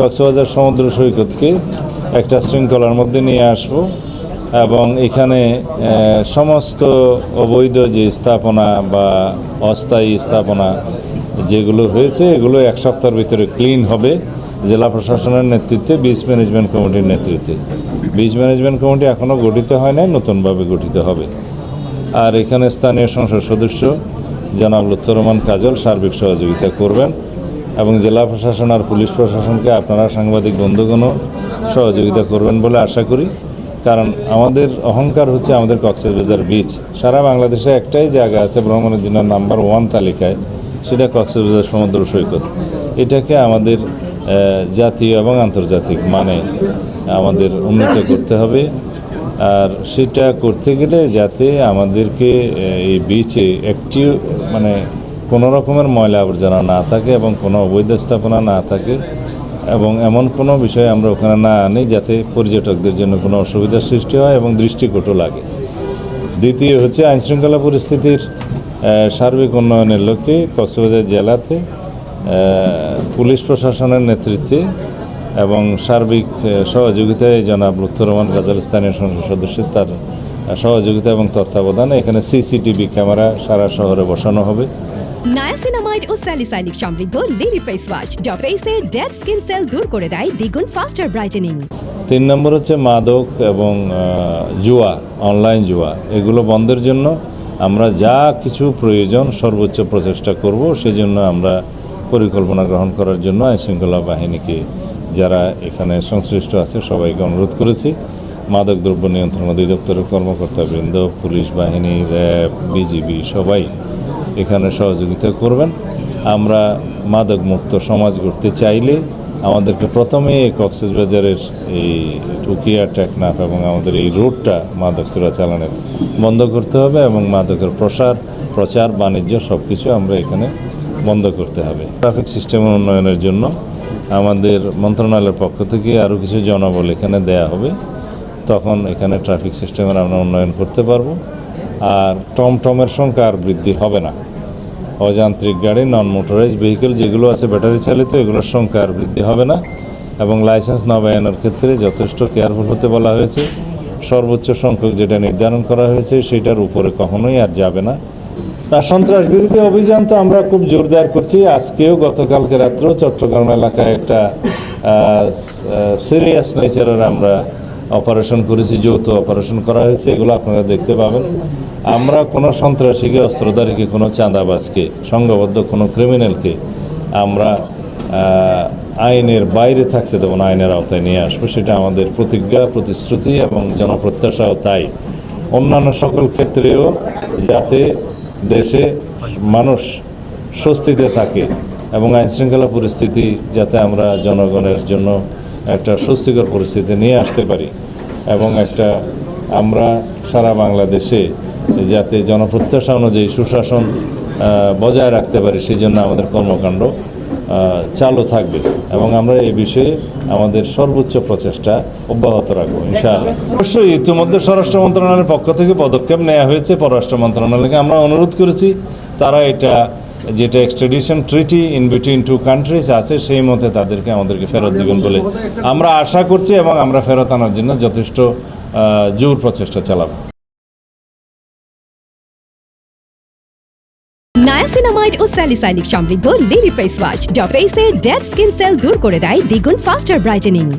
কক্সবাজার সমুদ্র সৈকতকে একটা শৃঙ্খলার মধ্যে নিয়ে আসব এবং এখানে সমস্ত অবৈধ যে স্থাপনা বা অস্থায়ী স্থাপনা যেগুলো হয়েছে এগুলো এক সপ্তাহের ভিতরে ক্লিন হবে জেলা প্রশাসনের নেতৃত্বে বিচ ম্যানেজমেন্ট কমিটির নেতৃত্বে। বিচ ম্যানেজমেন্ট কমিটি এখনও গঠিত হয় নাই, নতুনভাবে গঠিত হবে। আর এখানে স্থানীয় সংসদ সদস্য জনাব লুৎফর রহমান কাজল সার্বিক সহযোগিতা করবেন এবং জেলা প্রশাসন আর পুলিশ প্রশাসনকে আপনারা সাংবাদিক বন্ধুগণও সহযোগিতা করবেন বলে আশা করি। কারণ আমাদের অহংকার হচ্ছে আমাদের কক্সবাজার বিচ। সারা বাংলাদেশে একটাই জায়গা আছে ভ্রমণের জন্য নাম্বার 1 তালিকায়, সেটা কক্সবাজার সমুদ্র সৈকত। এটাকে আমাদের জাতীয় এবং আন্তর্জাতিক মানে আমাদের উন্নত করতে হবে। আর সেটা করতে গেলে যাতে আমাদেরকে এই বিচে একটি মানে কোনো রকমের ময়লা আবর্জনা না থাকে এবং কোনো অবৈধ স্থাপনা না থাকে এবং এমন কোনো বিষয় আমরা ওখানে না আনি যাতে পর্যটকদের জন্য কোনো অসুবিধার সৃষ্টি হয় এবং দৃষ্টিকটু লাগে। দ্বিতীয় হচ্ছে আইনশৃঙ্খলা পরিস্থিতির সার্বিক উন্নয়নের লক্ষ্যে কক্সবাজার জেলাতে পুলিশ প্রশাসনের নেতৃত্বে এবং সার্বিক সহযোগিতায় জনাব লুৎফর রহমান কাজল স্থানীয় সংসদ সদস্য তার সহযোগিতা এবং তত্ত্বাবধানে এখানে সিসিটিভি ক্যামেরা সারা শহরে বসানো হবে। নায়াসিনামাইড ও স্যালিসাইলিক সমৃদ্ধ লিলি ফেস ওয়াশ যা ফেসের ডেড স্কিন সেল দূর করে দেয় দ্বিগুণ ফাস্টার ব্রাইটেনিং। 3 নম্বর হচ্ছে মাদক এবং জুয়া, অনলাইন জুয়া, এগুলো বন্ধের জন্য আমরা যা কিছু প্রয়োজন সর্বোচ্চ প্রচেষ্টা করব। সেজন্য আমরা পরিকল্পনা গ্রহণ করার জন্য আইনশৃঙ্খলা বাহিনীকে যারা এখানে সংশ্লিষ্ট আছে সবাইকে অনুরোধ করেছি। মাদক দ্রব্য নিয়ন্ত্রণ অধিদপ্তরের কর্মকর্তাবৃন্দ, পুলিশ বাহিনী, র্যাব, বিজিবি সবাই এখানে সহযোগিতা করবেন। আমরা মাদক মুক্ত সমাজ গড়তে চাইলে আমাদেরকে প্রথমে কক্সবাজারের এই টুকিয়া টেকনাফ এবং আমাদের এই রোডটা মাদক চোরাচালানের বন্ধ করতে হবে এবং মাদকের প্রচার বাণিজ্য সব কিছু আমরা এখানে বন্ধ করতে হবে। ট্রাফিক সিস্টেমের উন্নয়নের জন্য আমাদের মন্ত্রণালয়ের পক্ষ থেকে আরও কিছু জনবল এখানে দেয়া হবে, তখন এখানে ট্রাফিক সিস্টেমের আমরা উন্নয়ন করতে পারবো। আর টমটমের সংখ্যা আর বৃদ্ধি হবে না। অযান্ত্রিক গাড়ি, নন মোটরাইজ ভেহিকেল যেগুলো আছে ব্যাটারি চালিত, এগুলোর সংখ্যা আর বৃদ্ধি হবে না এবং লাইসেন্স নবায়নের ক্ষেত্রে যথেষ্ট কেয়ারফুল হতে বলা হয়েছে। সর্বোচ্চ সংখ্যক যেটা নির্ধারণ করা হয়েছে সেটার উপরে কখনোই আর যাবে না। আর সন্ত্রাস বিরোধী অভিযান তো আমরা খুব জোরদার করছি। আজকেও গতকালকে রাত্রেও চট্টগ্রাম এলাকায় একটা সিরিয়াস নেচারের আমরা অপারেশন করেছি, যৌথ অপারেশন করা হয়েছে, এগুলো আপনারা দেখতে পাবেন। আমরা কোনো সন্ত্রাসীকে, অস্ত্রধারীকে, কোনো চাঁদাবাজকে, সংঘবদ্ধ কোনো ক্রিমিনালকে আমরা আইনের বাইরে থাকতে দেবো না, আইনের আওতায় নিয়ে আসবো। সেটা আমাদের প্রতিজ্ঞা, প্রতিশ্রুতি এবং জনপ্রত্যাশাও তাই। অন্যান্য সকল ক্ষেত্রেও যাতে দেশে মানুষ স্বস্তিতে থাকে এবং আইনশৃঙ্খলা পরিস্থিতি যাতে আমরা জনগণের জন্য একটা স্বস্তিকর পরিস্থিতি নিয়ে আসতে পারি এবং একটা আমরা সারা বাংলাদেশে যাতে জনপ্রত্যাশা অনুযায়ী সুশাসন বজায় রাখতে পারি, সেই জন্য আমাদের কর্মকাণ্ড চালু থাকবে এবং আমরা এই বিষয়ে আমাদের সর্বোচ্চ প্রচেষ্টা অব্যাহত রাখবো ইনশাআল্লাহ। অবশ্যই ইতিমধ্যে স্বরাষ্ট্র মন্ত্রণালয়ের পক্ষ থেকে পদক্ষেপ নেওয়া হয়েছে। পররাষ্ট্র মন্ত্রণালয়কে আমরা অনুরোধ করেছি তারা এটা যেটা extradition treaty in between 2 countries আছে সেই মতে তাদেরকে আমাদেরকে ফেরত দিবেন বলে আমরা আশা করছি এবং আমরা ফেরত আনার জন্য যথেষ্ট জোর প্রচেষ্টা চালাবো। নায়াসিনামাইড ও স্যালিসাইলিক সমৃদ্ধ লিলি ফেস ওয়াশ যা ফেসের ডেড স্কিন সেল দূর করে দেয় দ্বিগুণ ফাস্টার ব্রাইটেনিং।